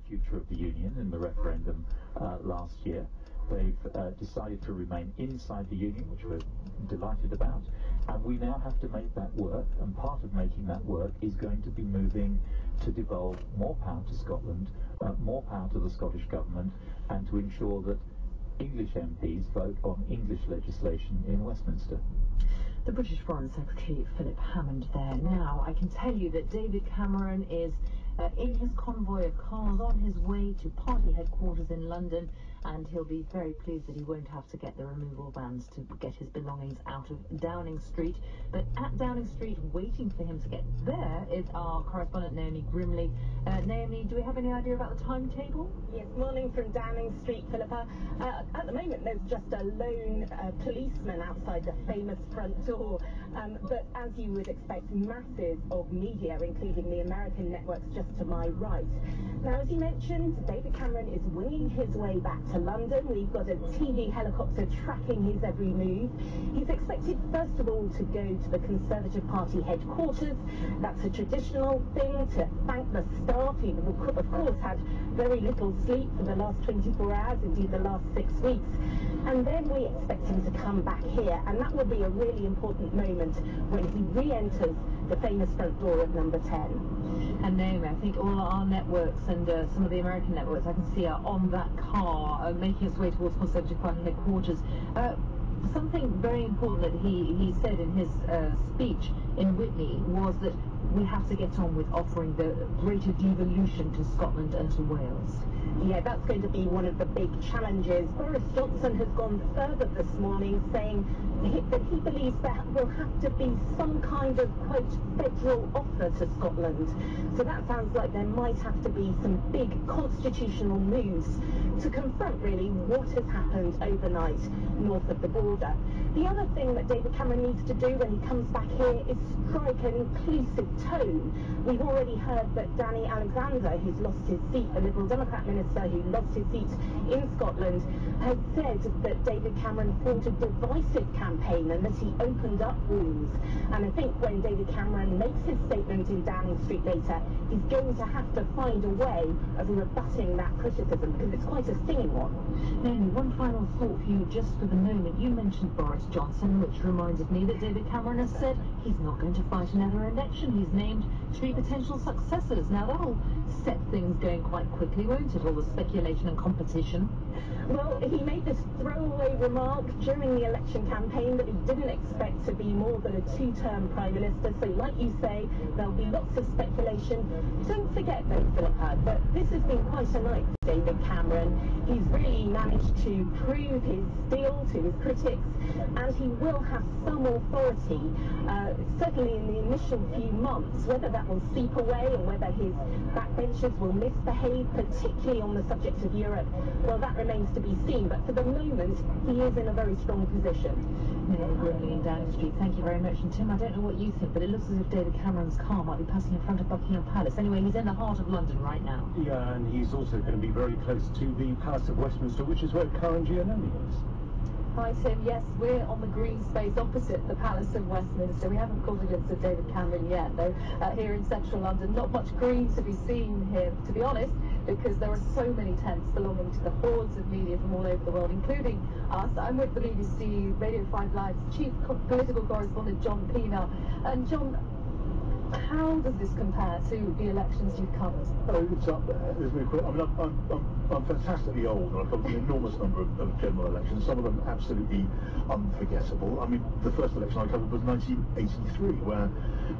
future of the Union in the referendum last year. They've decided to remain inside the Union, which we're delighted about, and we now have to make that work, and part of making that work is going to be moving to devolve more power to Scotland, more power to the Scottish Government, and to ensure that English MPs vote on English legislation in Westminster. The British Foreign Secretary Philip Hammond there. Now, I can tell you that David Cameron is in his convoy of cars on his way to party headquarters in London, and he'll be very pleased that he won't have to get the removal vans to get his belongings out of Downing Street. But at Downing Street, waiting for him to get there, is our correspondent Naomi Grimley. Naomi, do we have any idea about the timetable? Yes, morning from Downing Street, Philippa. At the moment, there's just a lone policeman outside the famous front door. But as you would expect, masses of media, including the American networks just to my right. Now, as you mentioned, David Cameron is winging his way back to London. We've got a TV helicopter tracking his every move. He's expected, first of all, to go to the Conservative Party headquarters. That's a traditional thing, to thank the staff, who of course had very little sleep for the last 24 hours, indeed the last 6 weeks. And then we expect him to come back here, and that will be a really important moment when he re-enters the famous front door of number 10. And Naomi, I think all our networks and some of the American networks I can see are on that car, making its way towards Conservative Party headquarters. Something very important that he said in his speech in Whitney was that we have to get on with offering the greater devolution to Scotland and to Wales. Yeah, that's going to be one of the big challenges. Boris Johnson has gone further this morning, saying that he believes there will have to be some kind of, quote, federal offer to Scotland. So that sounds like there might have to be some big constitutional moves to confront, really, what has happened overnight north of the border. The other thing that David Cameron needs to do when he comes back here is strike an inclusive tone. We've already heard that Danny Alexander, who's lost his seat, the Liberal Democrat minister who lost his seat in Scotland, has said that David Cameron fought a divisive campaign and that he opened up wounds. And I think when David Cameron makes his statement in Downing Street later, he's going to have to find a way of rebutting that criticism, because it's quite a stinging one. Naomi, one final thought for you just for the moment. You mentioned Boris Johnson, which reminded me that David Cameron has said he's not going to fight another election. He's named 3 potential successors. Now that'll set things going quite quickly, won't it? All the speculation and competition. Well, he made this throwaway remark during the election campaign that he didn't expect to be more than a 2-term Prime Minister. So like you say, there'll be lots of speculation. Don't forget though, Philippa, that this has been quite a night for David Cameron. He's really managed to prove his steel to his critics, and he will have some authority, certainly in the initial few months. Whether that will seep away or whether his backbenchers will misbehave, particularly on the subject of Europe, well, that remains to be seen. But for the moment, he is in a very strong position. Naomi Grimley in Downing Street, thank you very much. And Tim, I don't know what you think, but it looks as if David Cameron's car might be passing in front of Buckingham Palace. Anyway, he's in the heart of London right now. Yeah, and he's also going to be very close to the Palace of Westminster, which is where Karen Giannoni is. Hi Tim, yes, we're on the green space opposite the Palace of Westminster. We haven't caught a glimpse of David Cameron yet, though, here in central London. Not much green to be seen here, to be honest, because there are so many tents belonging to the hordes of media from all over the world, including us. I'm with the BBC Radio 5 Live's chief political correspondent, John Pienaar. And John, how does this compare to the elections you've covered? Oh, it's up there. There's no question. I mean, I'm fantastically old, and I've covered an enormous number of general elections, some of them absolutely unforgettable. I mean, the first election I covered was 1983, where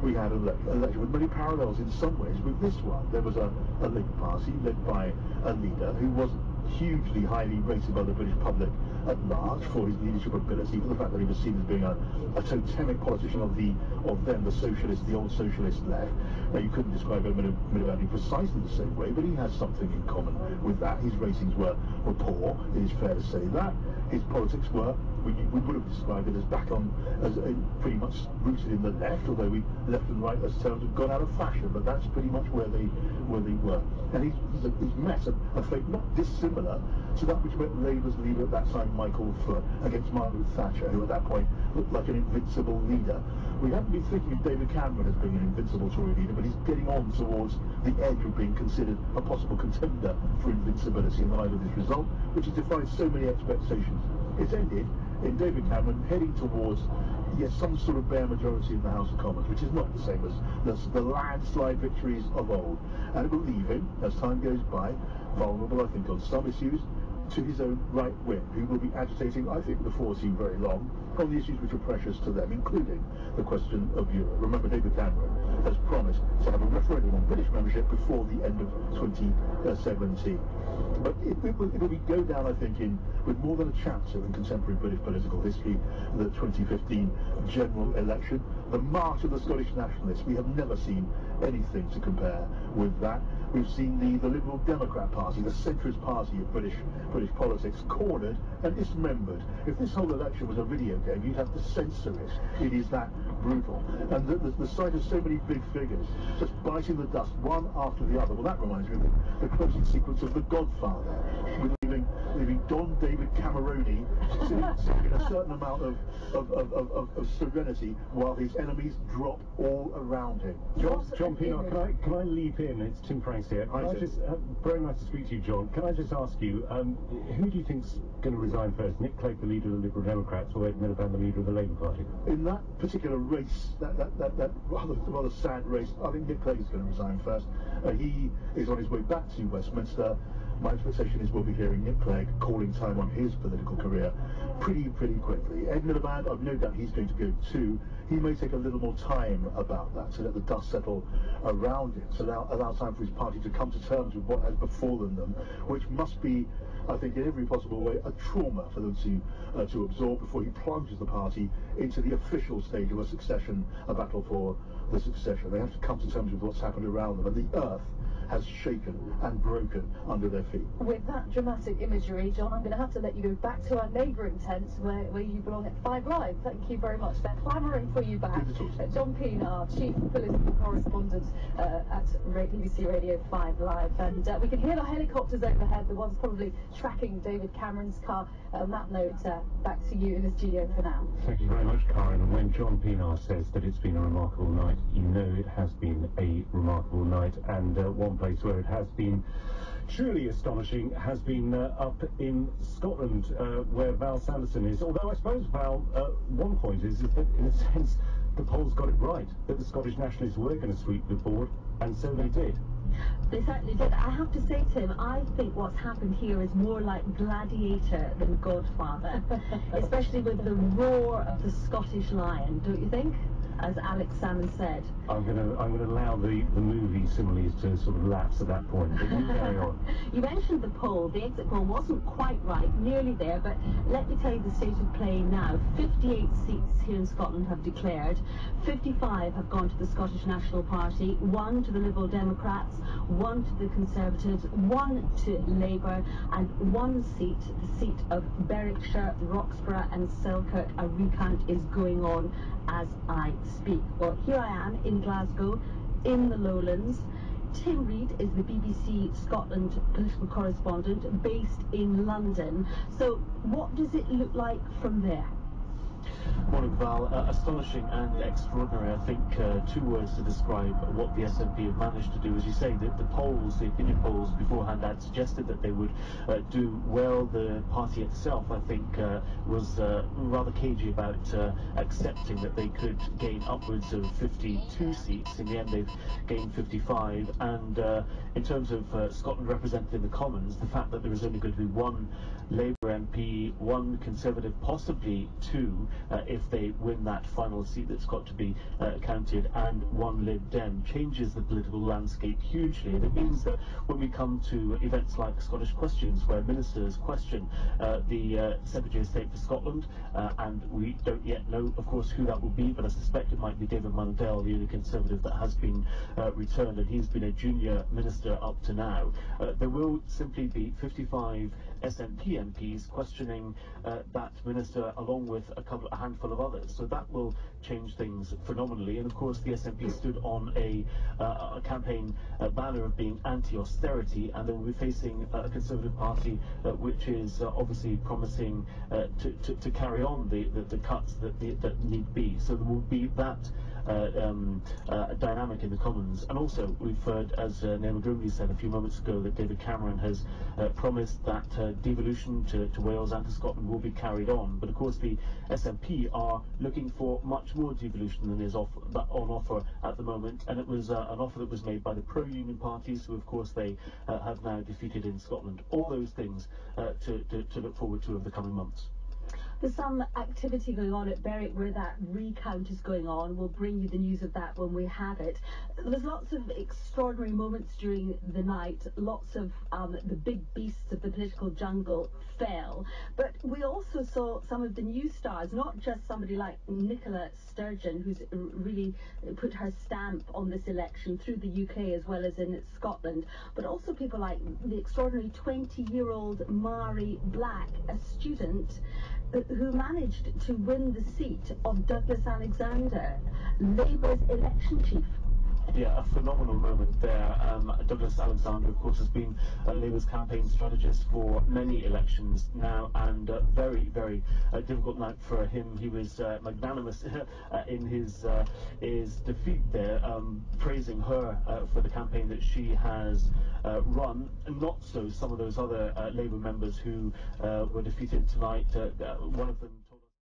we had an election with many parallels in some ways with this one. There was a Labour Party led by a leader who was hugely highly rated by the British public at large for his leadership ability, for the fact that he was seen as being a totemic politician of then the old socialist left. Now, you couldn't describe Miliband in precisely the same way, but he has something in common with that. His ratings were poor, it is fair to say that. His politics were, we would have described it as pretty much rooted in the left, although left and right as terms have gone out of fashion, but that's pretty much where they were. And he's met a fate not dissimilar to that which met Labour's leader at that time, Michael Foot, against Margaret Thatcher, who at that point looked like an invincible leader. We haven't been thinking of David Cameron as being an invincible Tory leader, but he's getting on towards the edge of being considered a possible contender for invincibility in the light of this result, which has defied so many expectations. It's ended in David Cameron heading towards, yes, some sort of bare majority in the House of Commons, which is not the same as the landslide victories of old. And it will leave him, as time goes by, vulnerable, I think, on some issues, to his own right wing, who will be agitating, I think, before seem very long, on the issues which are precious to them, including the question of Europe. Remember, David Cameron has promised to have a referendum on British membership before the end of 2017. But it will go down, I think, with more than a chapter in contemporary British political history, the 2015 general election. The march of the Scottish nationalists, we have never seen anything to compare with that. We've seen the Liberal Democrat Party, the centrist party of British politics, cornered and dismembered. If this whole election was a video game, you'd have to censor it. It is that brutal. And the sight of so many big figures just biting the dust one after the other, well, that reminds me of the closing sequence of The Godfather, with leaving Don David Cameroni sitting in a certain amount of serenity while his enemies drop all around him. John Pienaar, can I leap in? It's Tim Franks here. Very nice to speak to you, John. Can I just ask you, who do you think's going to resign first? Nick Clegg, the leader of the Liberal Democrats, or Ed Miliband, the leader of the Labour Party? In that particular race, that rather sad race, I think Nick Clegg is going to resign first. He is on his way back to Westminster. My expectation is we'll be hearing Nick Clegg calling time on his political career pretty quickly. Ed Miliband, I've no doubt he's going to go too. He may take a little more time about that to let the dust settle around him, to allow time for his party to come to terms with what has befallen them, which must be, I think, in every possible way, a trauma for them to absorb before he plunges the party into the official stage of a battle for the succession. They have to come to terms with what's happened around them, and the earth has shaken and broken under their feet. With that dramatic imagery, John, I'm going to have to let you go back to our neighbouring tent where you belong at 5 Live. Thank you very much. They're clamouring for you back. John Pienaar, Chief Political Correspondent at BBC Radio 5 Live. And we can hear the helicopters overhead, the ones probably tracking David Cameron's car. On that note, back to you in the studio for now. Thank you very much, Karen. And when John Pienaar says that it's been a remarkable night, you know it has been a remarkable night. And one place where it has been truly astonishing has been up in Scotland, where Val Sanderson is. Although I suppose, Val, one point is that in a sense the polls got it right, that the Scottish nationalists were going to sweep the board, and so they did. They certainly did. I have to say, Tim, I think what's happened here is more like Gladiator than Godfather, especially with the roar of the Scottish lion, don't you think? As Alex Salmon said. I'm going to allow the movie similes to sort of lapse at that point, but you carry on. You mentioned the poll. The exit poll wasn't quite right, nearly there, but let me tell you the state of play now. 58 seats here in Scotland have declared. 55 have gone to the Scottish National Party, 1 to the Liberal Democrats, 1 to the Conservatives, 1 to Labour, and 1 seat, the seat of Berwickshire, Roxburgh and Selkirk. A recount is going on as I speak. Well, here I am in Glasgow, in the Lowlands. Tim Reid is the BBC Scotland political correspondent based in London. So what does it look like from there? Morning, Val. Astonishing and extraordinary. I think 2 words to describe what the SNP have managed to do. As you say, the polls, the opinion polls beforehand had suggested that they would do well. The party itself, I think, was rather cagey about accepting that they could gain upwards of 52 seats. In the end, they've gained 55. And in terms of Scotland represented in the Commons, the fact that there is only going to be 1 Labour MP, 1 Conservative, possibly 2, if they win that final seat that's got to be counted, and 1 Lib Dem, changes the political landscape hugely. And it means that when we come to events like Scottish Questions, where ministers question the Secretary of State for Scotland, and we don't yet know, of course, who that will be, but I suspect it might be David Mundell, the only Conservative that has been returned, and he's been a junior minister up to now. There will simply be 55 SNP MPs questioning that minister, along with a couple a handful of others. So that will change things phenomenally. And of course, the SNP stood on a campaign banner of being anti-austerity, and they will be facing a Conservative Party which is obviously promising to carry on the cuts that need be. So there will be that dynamic in the Commons. And also, we've heard, as Neil McGrimley said a few moments ago, that David Cameron has promised that devolution to Wales and to Scotland will be carried on. But of course, the SNP are looking for much more devolution than is on offer at the moment, and it was an offer that was made by the pro-union parties, who of course they have now defeated in Scotland. All those things to look forward to over the coming months. There's some activity going on at Berwick where that recount is going on. We'll bring you the news of that when we have it. There's lots of extraordinary moments during the night. Lots of the big beasts of the political jungle fell. But we also saw some of the new stars, not just somebody like Nicola Sturgeon, who's really put her stamp on this election through the UK as well as in Scotland, but also people like the extraordinary 20-year-old Mari Black, a student who managed to win the seat of Douglas Alexander, Labour's election chief. Yeah, a phenomenal moment there. Douglas Alexander, of course, has been Labour's campaign strategist for many elections now, and very, very difficult night for him. He was magnanimous in his defeat there, praising her for the campaign that she has run, and not so some of those other Labour members who were defeated tonight. One of them